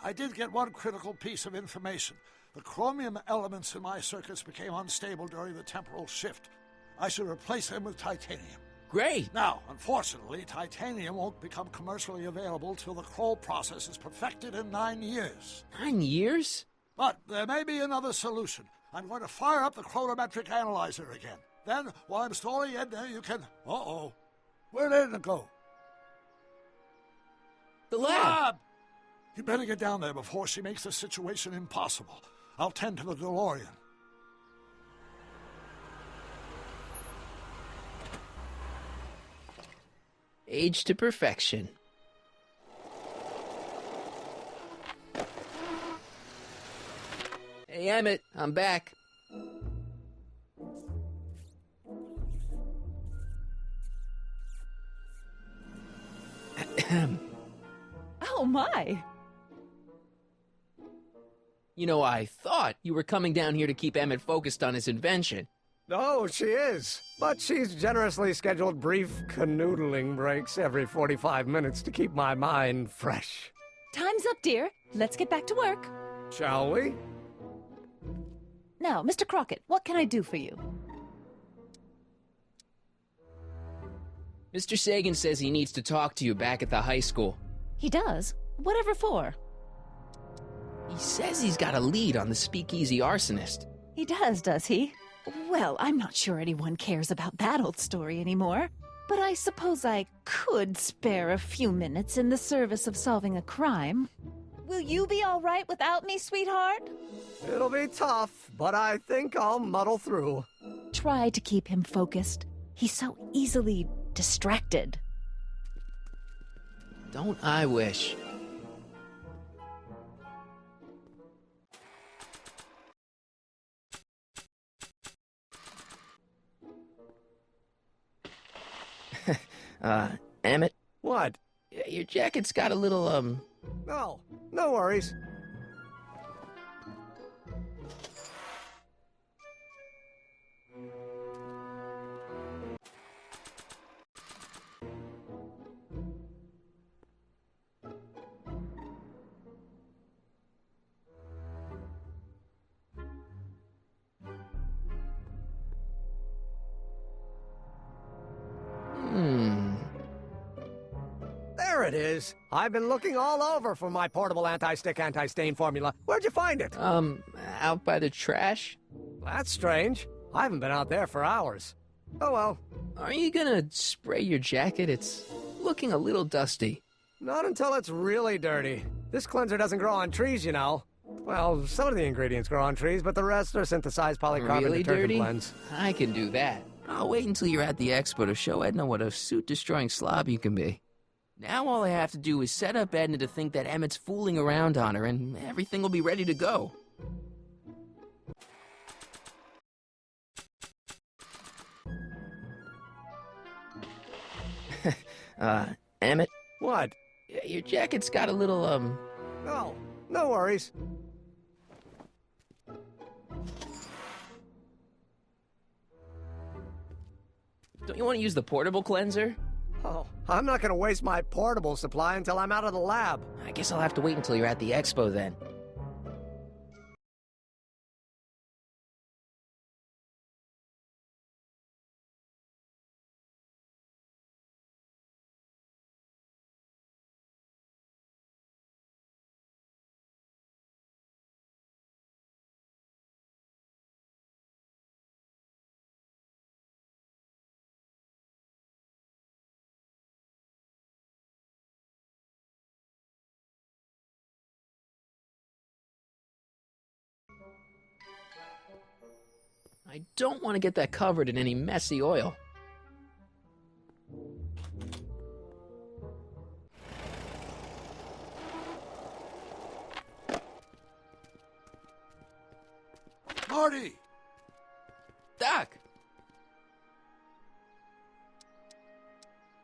I did get one critical piece of information. The chromium elements in my circuits became unstable during the temporal shift. I should replace them with titanium. Great! Now, unfortunately, titanium won't become commercially available till the Kroll process is perfected in 9 years. 9 years? But there may be another solution. I'm going to fire up the chronometric analyzer again. Then, while I'm stalling Edna, you can... Uh-oh. Where did Edna go? The lab! You better get down there before she makes the situation impossible. I'll tend to the DeLorean. Age to perfection. Hey, Emmett, I'm back. Oh, my. You know, I thought you were coming down here to keep Emmett focused on his invention. Oh, she is. But she's generously scheduled brief canoodling breaks every 45 minutes to keep my mind fresh. Time's up, dear. Let's get back to work. Shall we? Now, Mr. Crockett, what can I do for you? Mr. Sagan says he needs to talk to you back at the high school. He does? Whatever for? He says he's got a lead on the speakeasy arsonist. He does he? Well, I'm not sure anyone cares about that old story anymore. But I suppose I could spare a few minutes in the service of solving a crime. Will you be all right without me, sweetheart? It'll be tough, but I think I'll muddle through. Try to keep him focused. He's so easily distracted. Don't I wish? Emmett? What? Your jacket's got a little, No, no worries. There it is. I've been looking all over for my portable anti-stick, anti-stain formula. Where'd you find it? Out by the trash? That's strange. I haven't been out there for hours. Oh well. Are you gonna spray your jacket? It's looking a little dusty. Not until it's really dirty. This cleanser doesn't grow on trees, you know. Well, some of the ingredients grow on trees, but the rest are synthesized polycarbonate Really detergent dirty? blends. I can do that. I'll wait until you're at the expo to show Edna what a suit-destroying slob you can be. Now all I have to do is set up Edna to think that Emmett's fooling around on her, and everything will be ready to go. Emmett? What? Your jacket's got a little, No, no worries. Don't you want to use the portable cleanser? Oh, I'm not gonna waste my portable supply until I'm out of the lab. I guess I'll have to wait until you're at the expo then. I don't want to get that covered in any messy oil. Marty! Doc!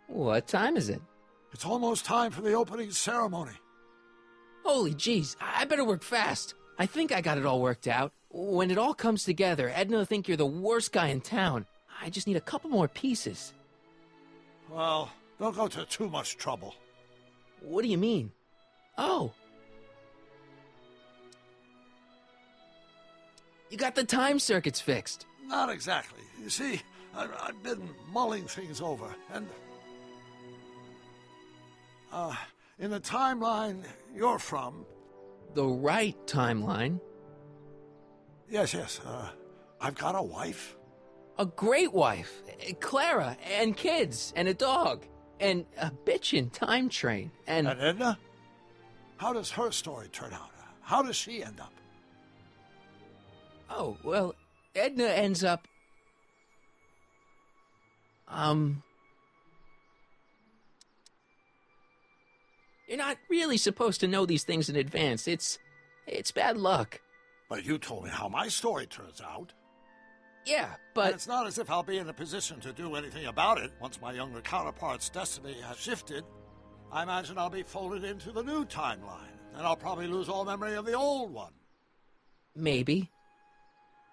What time is it? It's almost time for the opening ceremony. Holy jeez, I better work fast. I think I got it all worked out. When it all comes together, Edna will think you're the worst guy in town. I just need a couple more pieces. Well, don't go to too much trouble. What do you mean? Oh, You got the time circuits fixed. Not exactly. You see, I've been mulling things over, and in the timeline you're from. The right timeline? Yes, I've got a wife. A great wife, Clara, and kids, and a dog, and a bitchin' time train, and Edna? How does her story turn out? How does she end up? oh, well, Edna ends up... You're not really supposed to know these things in advance. It's bad luck. But you told me how my story turns out. Yeah, And but... it's not as if I'll be in a position to do anything about it once my younger counterpart's destiny has shifted. I imagine I'll be folded into the new timeline, and I'll probably lose all memory of the old one. Maybe.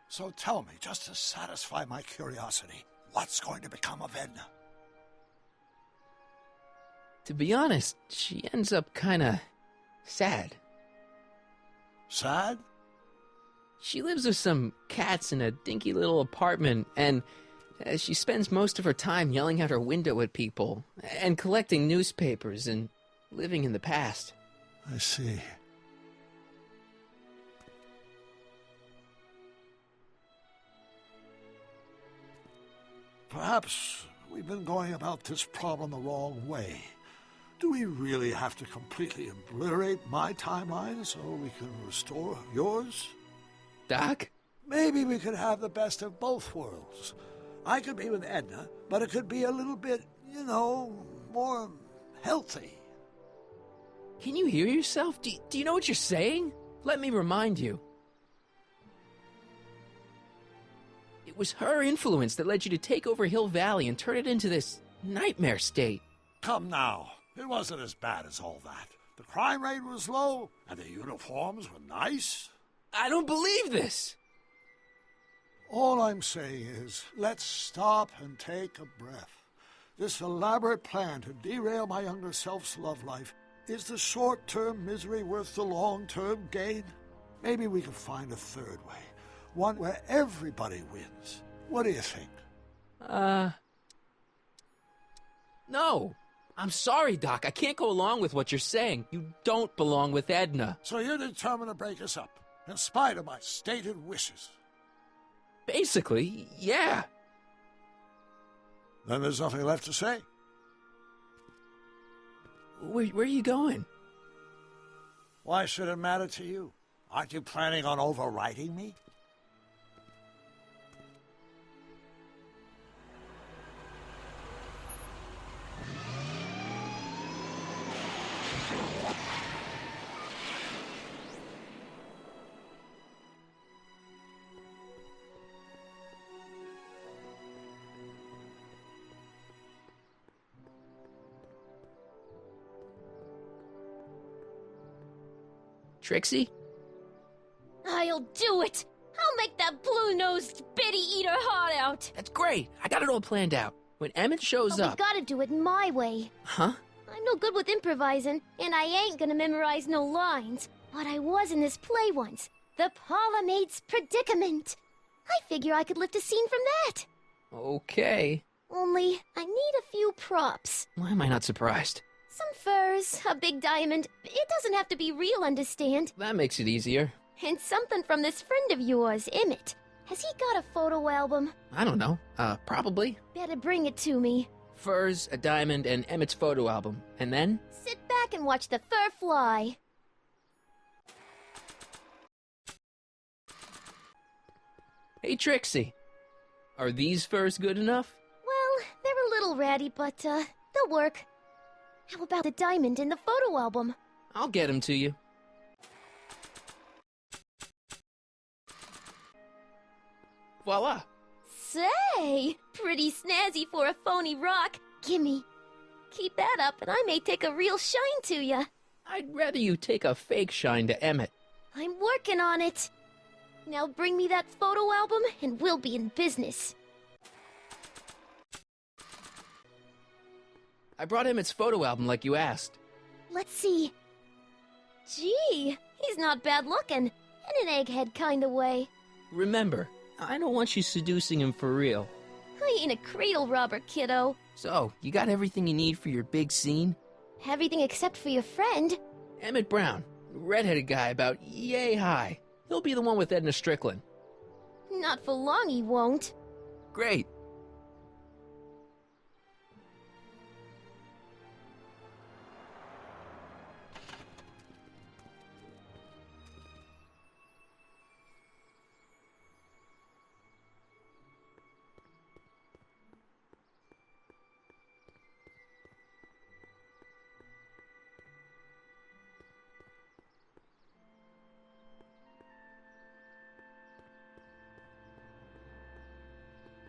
So tell me, just to satisfy my curiosity, what's going to become of Edna? To be honest, she ends up kinda... sad. Sad? She lives with some cats in a dinky little apartment, and she spends most of her time yelling out her window at people, and collecting newspapers, and living in the past. I see. Perhaps we've been going about this problem the wrong way. Do we really have to completely obliterate my timeline so we can restore yours? Doc? Maybe we could have the best of both worlds. I could be with Edna, but it could be a little bit, more healthy. Can you hear yourself? Do you know what you're saying? Let me remind you. It was her influence that led you to take over Hill Valley and turn it into this nightmare state. Come now. It wasn't as bad as all that. The crime rate was low, and the uniforms were nice. I don't believe this! All I'm saying is, let's stop and take a breath. This elaborate plan to derail my younger self's love life, is the short-term misery worth the long-term gain? Maybe we can find a third way, one where everybody wins. What do you think? No. I'm sorry, Doc. I can't go along with what you're saying. You don't belong with Edna. So you're determined to break us up, in spite of my stated wishes? Basically, yeah. Then there's nothing left to say. Where are you going? Why should it matter to you? Aren't you planning on overriding me? Trixie? I'll do it! I'll make that blue-nosed bitty eat her heart out! That's great. I got it all planned out. When Emmett shows But we up... gotta do it my way. Huh? I'm no good with improvising, and I ain't gonna memorize no lines. But I was in this play once. The Parlor-Maid's Predicament. I figure I could lift a scene from that. Okay. Only, I need a few props. Why am I not surprised? Some furs, a big diamond. It doesn't have to be real, understand? That makes it easier. And something from this friend of yours, Emmett. Has he got a photo album? I don't know. Probably. Better bring it to me. Furs, a diamond, and Emmett's photo album. And then? Sit back and watch the fur fly. Hey, Trixie. Are these furs good enough? Well, they're a little ratty, but, they'll work. How about the diamond in the photo album? I'll get them to you. Voila. Say, pretty snazzy for a phony rock. Gimme. Keep that up and I may take a real shine to ya. I'd rather you take a fake shine to Emmett. I'm working on it. Now bring me that photo album and we'll be in business. I brought Emmett's photo album like you asked. Let's see. Gee, he's not bad looking. In an egghead kind of way. Remember, I don't want you seducing him for real. I ain't a cradle robber, kiddo. So, you got everything you need for your big scene? Everything except for your friend. Emmett Brown, redheaded guy about yay high. He'll be the one with Edna Strickland. Not for long he won't. Great.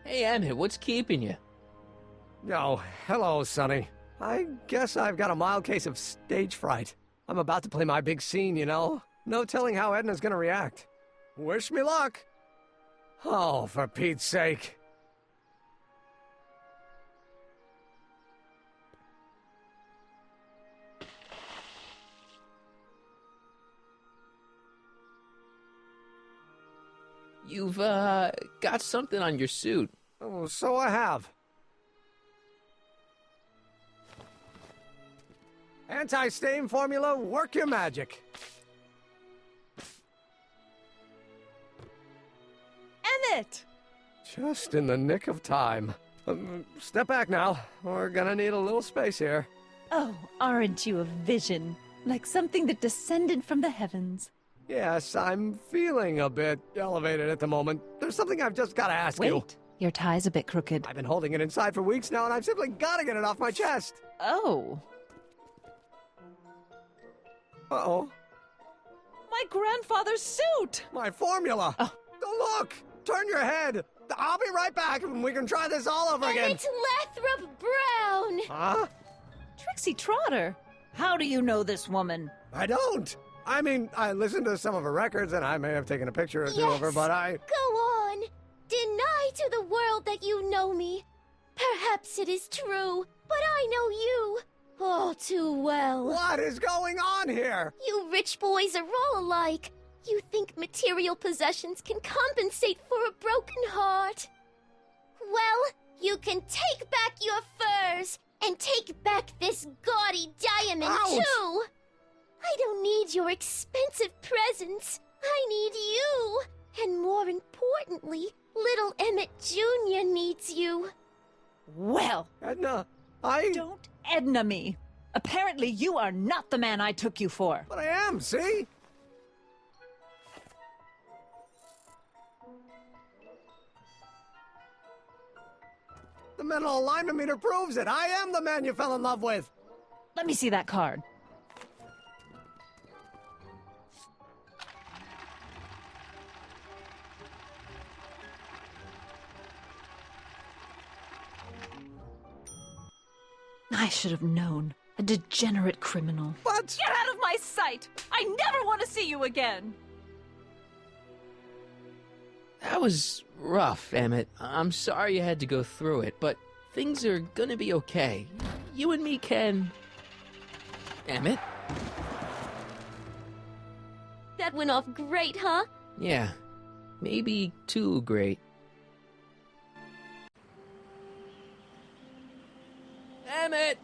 Hey, Emmett, what's keeping you? Oh, hello, Sonny. I guess I've got a mild case of stage fright. I'm about to play my big scene, you know? No telling how Edna's gonna react. Wish me luck! Oh, for Pete's sake. You've, got something on your suit. Oh, so I have. Anti-stain formula, work your magic. Emmett! Just in the nick of time. Step back now. We're gonna need a little space here. Oh, aren't you a vision? Like something that descended from the heavens. Yes, I'm feeling a bit elevated at the moment. There's something I've just gotta ask you. Wait, your tie's a bit crooked. I've been holding it inside for weeks now, and I've simply gotta get it off my chest. Oh. Uh-oh. My grandfather's suit! My formula! Oh. Don't look! Turn your head! I'll be right back, and we can try this all over again. Emmett Lathrop Brown! Huh? Trixie Trotter! How do you know this woman? I don't! I mean, I listened to some of her records, and I may have taken a picture or two of her, but I... Go on! Deny to the world that you know me. Perhaps it is true, but I know you all too well. What is going on here? You rich boys are all alike. You think material possessions can compensate for a broken heart. Well, you can take back your furs and take back this gaudy diamond, Ouch! too. I don't need your expensive presents. I need you. And more importantly, little Emmett Jr. needs you. Well, Edna, don't Edna me. Apparently you are not the man I took you for. But I am, see? The mental alignment meter proves it. I am the man you fell in love with. Let me see that card. I should have known. A degenerate criminal. What? Get out of my sight! I never want to see you again! That was rough, Emmett. I'm sorry you had to go through it, but things are gonna be okay. You and me can... Emmett? That went off great, huh? Yeah. Maybe too great. Emmett!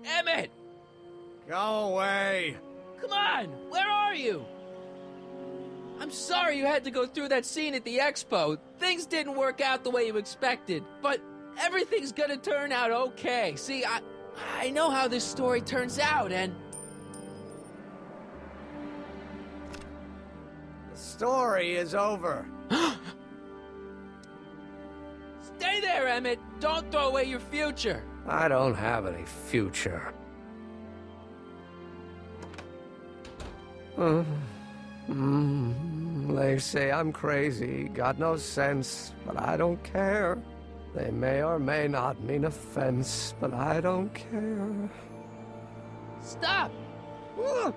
Emmett! Go away. Come on! Where are you? I'm sorry you had to go through that scene at the expo. Things didn't work out the way you expected, but everything's gonna turn out okay. See, I know how this story turns out, and... The story is over. Stay there, Emmett! Don't throw away your future! I don't have any future. They say I'm crazy, got no sense, but I don't care. They may or may not mean offense, but I don't care. Stop! What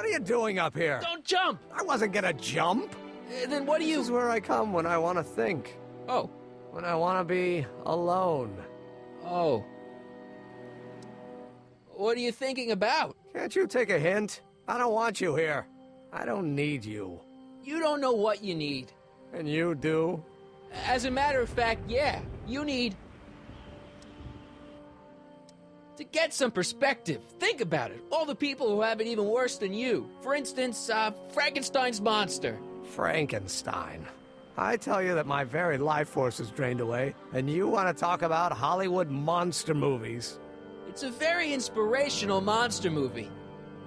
are you doing up here? Don't jump! I wasn't gonna jump. Then what do This you... is where I come when I want to think. Oh, When I want to be alone. Oh. What are you thinking about? Can't you take a hint? I don't want you here. I don't need you. You don't know what you need. And you do? As a matter of fact, yeah, you need to get some perspective. Think about it. All the people who have it even worse than you. For instance, Frankenstein's monster. Frankenstein. I tell you that my very life force is drained away, and you want to talk about Hollywood monster movies. It's a very inspirational monster movie.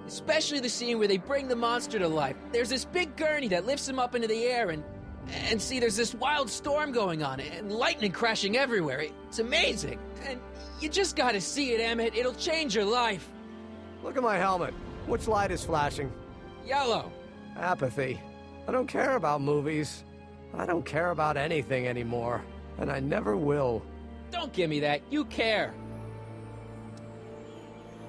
Especially the scene where they bring the monster to life. There's this big gurney that lifts him up into the air, and see, there's this wild storm going on, and lightning crashing everywhere. It's amazing. And you just gotta see it, Emmett. It'll change your life. Look at my helmet. Which light is flashing? Yellow. Apathy. I don't care about movies. I don't care about anything anymore. And I never will. Don't give me that. You care.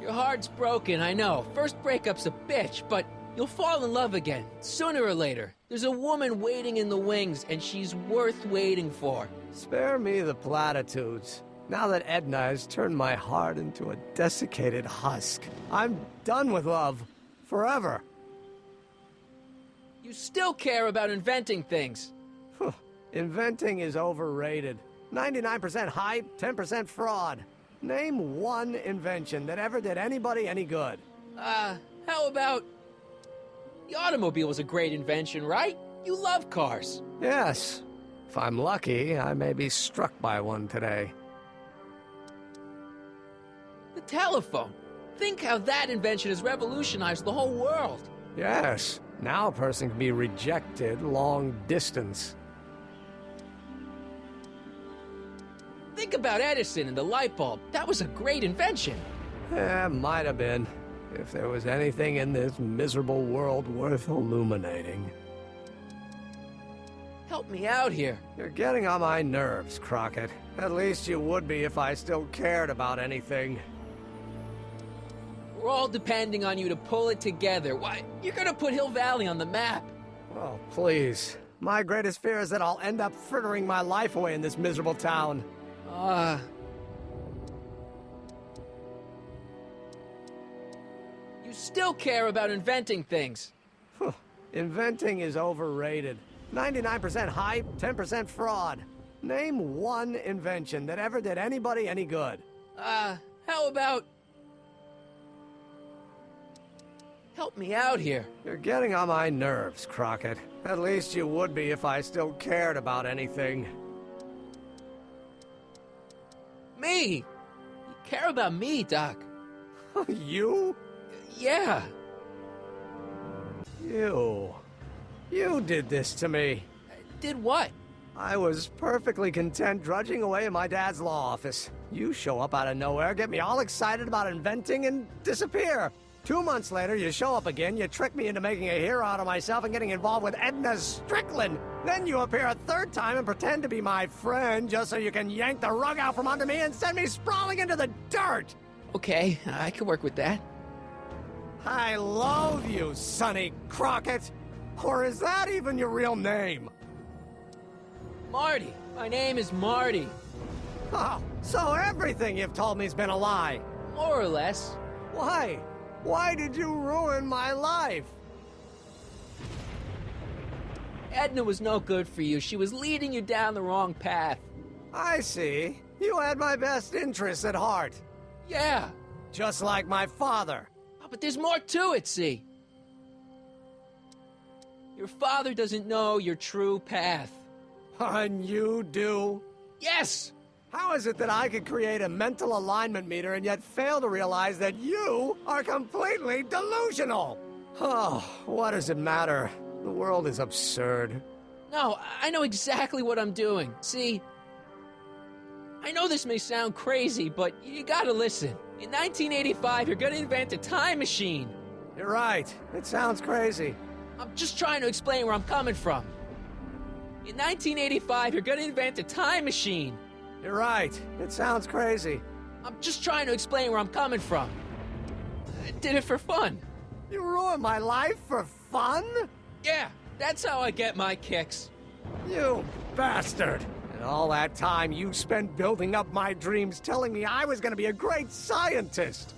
Your heart's broken, I know. First breakup's a bitch, but you'll fall in love again, sooner or later. There's a woman waiting in the wings, and she's worth waiting for. Spare me the platitudes. Now that Edna has turned my heart into a desiccated husk, I'm done with love. Forever. You still care about inventing things. Inventing is overrated. 99% hype, 10% fraud. Name one invention that ever did anybody any good. How about... The automobile was a great invention, right? You love cars. Yes. If I'm lucky, I may be struck by one today. The telephone. Think how that invention has revolutionized the whole world. Yes. Now a person can be rejected long distance. Think about Edison and the light bulb. That was a great invention. Might have been. If there was anything in this miserable world worth illuminating. Help me out here. You're getting on my nerves, Crockett. At least you would be if I still cared about anything. We're all depending on you to pull it together. Why, you're gonna put Hill Valley on the map. Oh, please. My greatest fear is that I'll end up frittering my life away in this miserable town. You still care about inventing things. Inventing is overrated. 99% hype, 10% fraud. Name one invention that ever did anybody any good. How about... Help me out here. You're getting on my nerves, Crockett. At least you would be if I still cared about anything. Me! You care about me, Doc. You? Yeah. You did this to me. Did what? I was perfectly content drudging away in my dad's law office. You show up out of nowhere, get me all excited about inventing, and disappear. 2 months later, you show up again, you trick me into making a hero out of myself and getting involved with Edna Strickland. Then you appear a third time and pretend to be my friend just so you can yank the rug out from under me and send me sprawling into the dirt. Okay, I can work with that. I loathe you, Sonny Crockett. Or is that even your real name? Marty. My name is Marty. Oh, so everything you've told me's been a lie. More or less. Why? Why did you ruin my life? Edna was no good for you. She was leading you down the wrong path. I see. You had my best interests at heart. Yeah. Just like my father. Oh, but there's more to it, see? Your father doesn't know your true path. And you do? Yes! How is it that I could create a mental alignment meter and yet fail to realize that you are completely delusional? Oh, what does it matter? The world is absurd. No, I know exactly what I'm doing. See, I know this may sound crazy, but you gotta listen. In 1985, you're gonna invent a time machine. You're right. It sounds crazy. I'm just trying to explain where I'm coming from. In 1985, you're gonna invent a time machine. You're right. It sounds crazy. I'm just trying to explain where I'm coming from. I did it for fun. You ruined my life for fun? Yeah, that's how I get my kicks. You bastard. And all that time you spent building up my dreams, telling me I was gonna be a great scientist.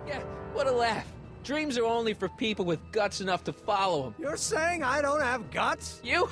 Yeah, what a laugh. Dreams are only for people with guts enough to follow them. You're saying I don't have guts? You?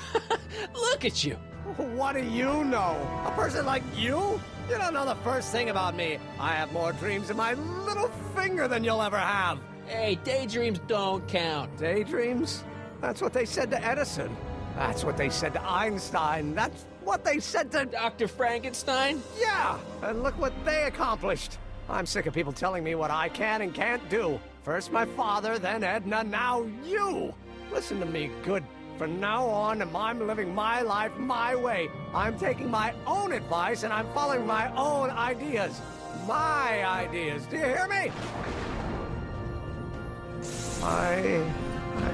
Look at you. What do you know? A person like you? You don't know the first thing about me. I have more dreams in my little finger than you'll ever have. Hey, daydreams don't count. Daydreams? That's what they said to Edison. That's what they said to Einstein. That's what they said to... Dr. Frankenstein? Yeah! And look what they accomplished. I'm sick of people telling me what I can and can't do. First my father, then Edna, now you! Listen to me, good. From now on, I'm living my life my way. I'm taking my own advice and I'm following my own ideas. My ideas. Do you hear me? My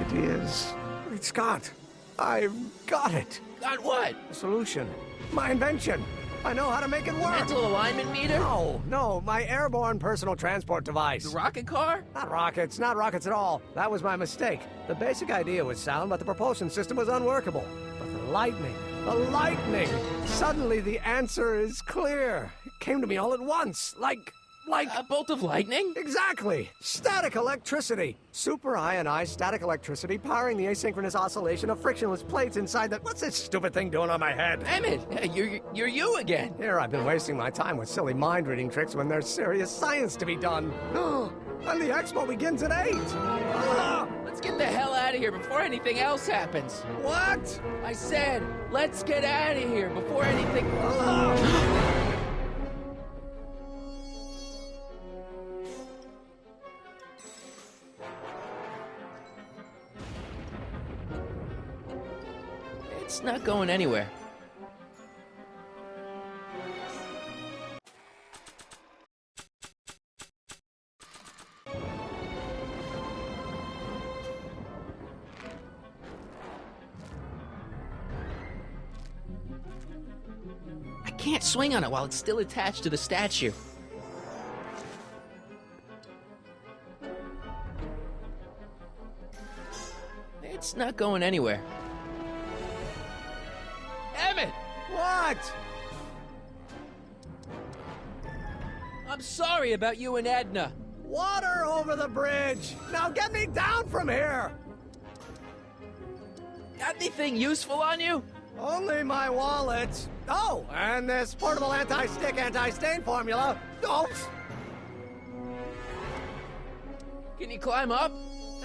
ideas. Great Scott. I've got it. Got what? The solution. My invention. I know how to make it work. Mental alignment meter? No, my airborne personal transport device. The rocket car? Not rockets at all. That was my mistake. The basic idea was sound, but the propulsion system was unworkable. But the lightning. Suddenly the answer is clear. It came to me all at once, like... A bolt of lightning? Exactly! Static electricity! Super ionized static electricity powering the asynchronous oscillation of frictionless plates inside the... What's this stupid thing doing on my head? Emmett, you're you again. Here I've been wasting my time with silly mind-reading tricks when there's serious science to be done. And the expo begins at 8! Let's get the hell out of here before anything else happens. What? I said, let's get out of here before anything... It's not going anywhere. I can't swing on it while it's still attached to the statue. It's not going anywhere. Emmett! What? I'm sorry about you and Edna. Water over the bridge! Now get me down from here! Got anything useful on you? Only my wallet. Oh, and this portable anti-stick, anti-stain formula. Don't! Can you climb up?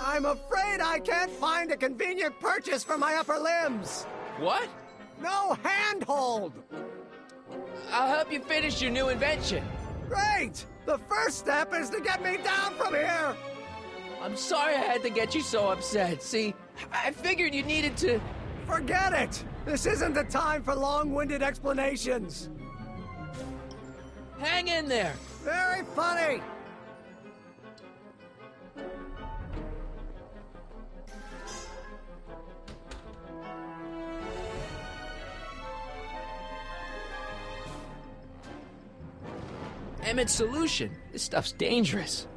I'm afraid I can't find a convenient purchase for my upper limbs. What? No handhold! I'll help you finish your new invention. Great! The first step is to get me down from here! I'm sorry I had to get you so upset. See, I figured you needed to... Forget it! This isn't the time for long-winded explanations. Hang in there. Very funny! Emmett's solution. This stuff's dangerous.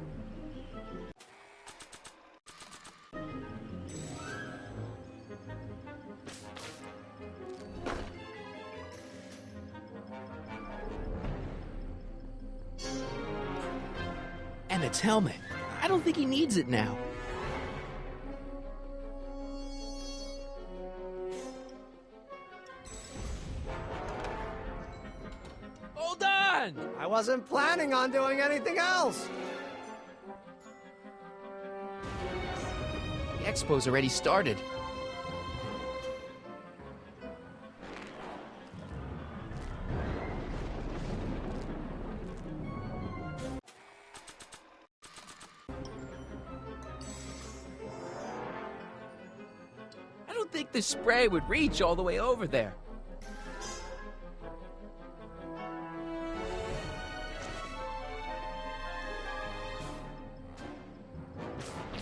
Emmett's helmet. I don't think he needs it now. Hold on! I wasn't planning on doing anything else. The expo's already started. I don't think the spray would reach all the way over there.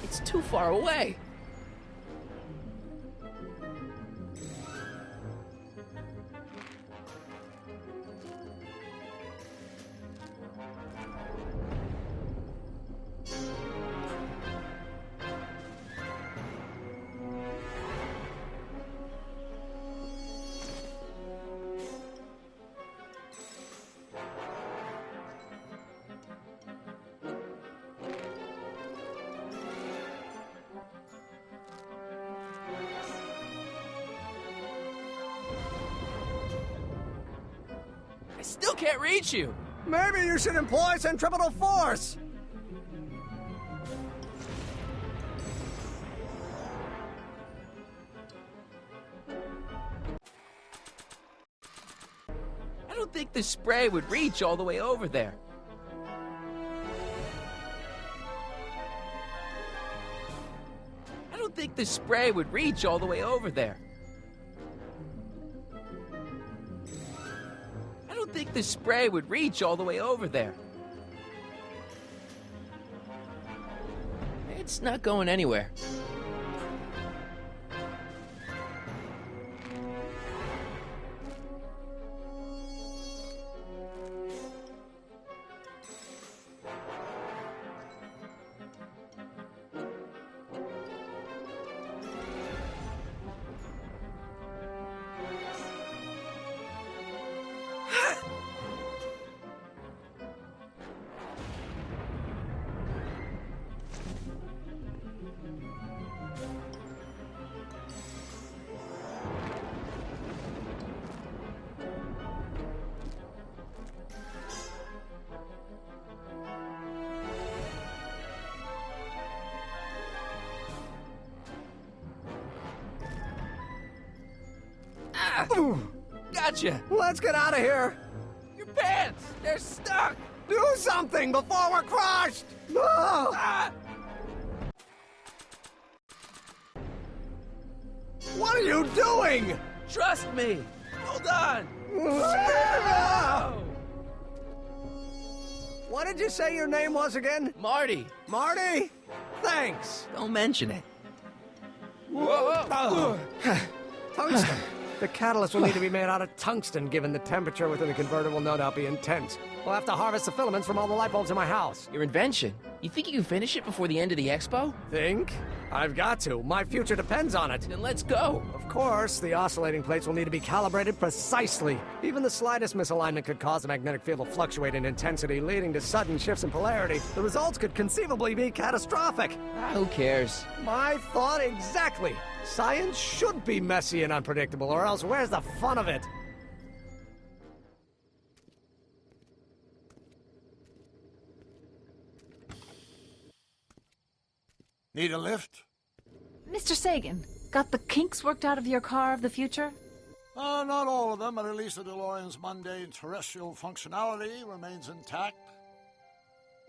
It's too far away. still can't reach you. Maybe you should employ centripetal force! I don't think the spray would reach all the way over there. I don't think the spray would reach all the way over there. I don't think the spray would reach all the way over there. It's not going anywhere. Gotcha! Let's get out of here! Your pants! They're stuck! Do something before we're crushed! Ah! Ah! What are you doing? Trust me! Hold on! What did you say your name was again? Marty! Marty? Thanks. Don't mention it. Tungsten. The catalyst will need to be made out of tungsten, given the temperature within the converter will no doubt be intense. We'll have to harvest the filaments from all the light bulbs in my house. Your invention. You think you can finish it before the end of the expo? Think? I've got to. My future depends on it. Then let's go. Of course, the oscillating plates will need to be calibrated precisely. Even the slightest misalignment could cause the magnetic field to fluctuate in intensity, leading to sudden shifts in polarity. The results could conceivably be catastrophic. Who cares? My thought exactly. Science should be messy and unpredictable, or else where's the fun of it? Need a lift? Mr. Sagan, got the kinks worked out of your car of the future? Not all of them, but at least the DeLorean's mundane terrestrial functionality remains intact.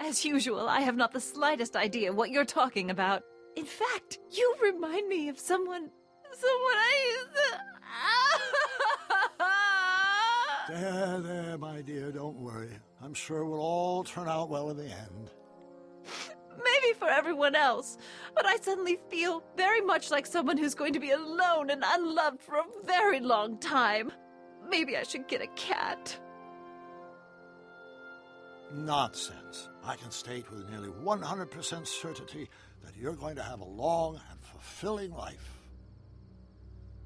As usual, I have not the slightest idea what you're talking about. In fact, you remind me of someone I used to... There, my dear, don't worry. I'm sure we'll all turn out well in the end. Maybe for everyone else, but I suddenly feel very much like someone who's going to be alone and unloved for a very long time. Maybe I should get a cat. Nonsense. I can state with nearly 100% certainty that you're going to have a long and fulfilling life.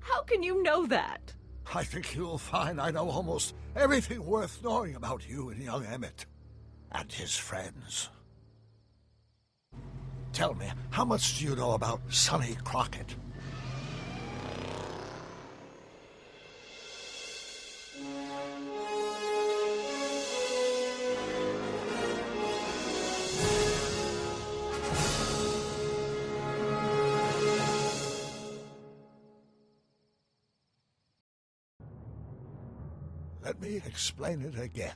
How can you know that? I think you'll find I know almost everything worth knowing about you and young Emmett and his friends. Tell me, how much do you know about Sonny Crockett? Let me explain it again.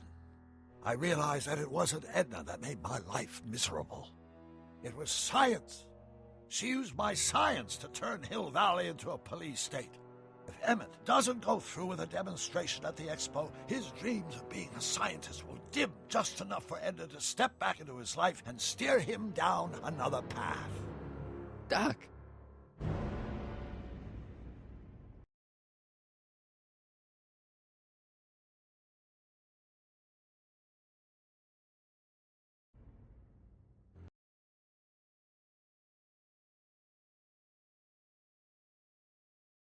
I realize that it wasn't Edna that made my life miserable. It was science. She used my science to turn Hill Valley into a police state. If Emmett doesn't go through with a demonstration at the expo, his dreams of being a scientist will dim just enough for Edna to step back into his life and steer him down another path. Doc,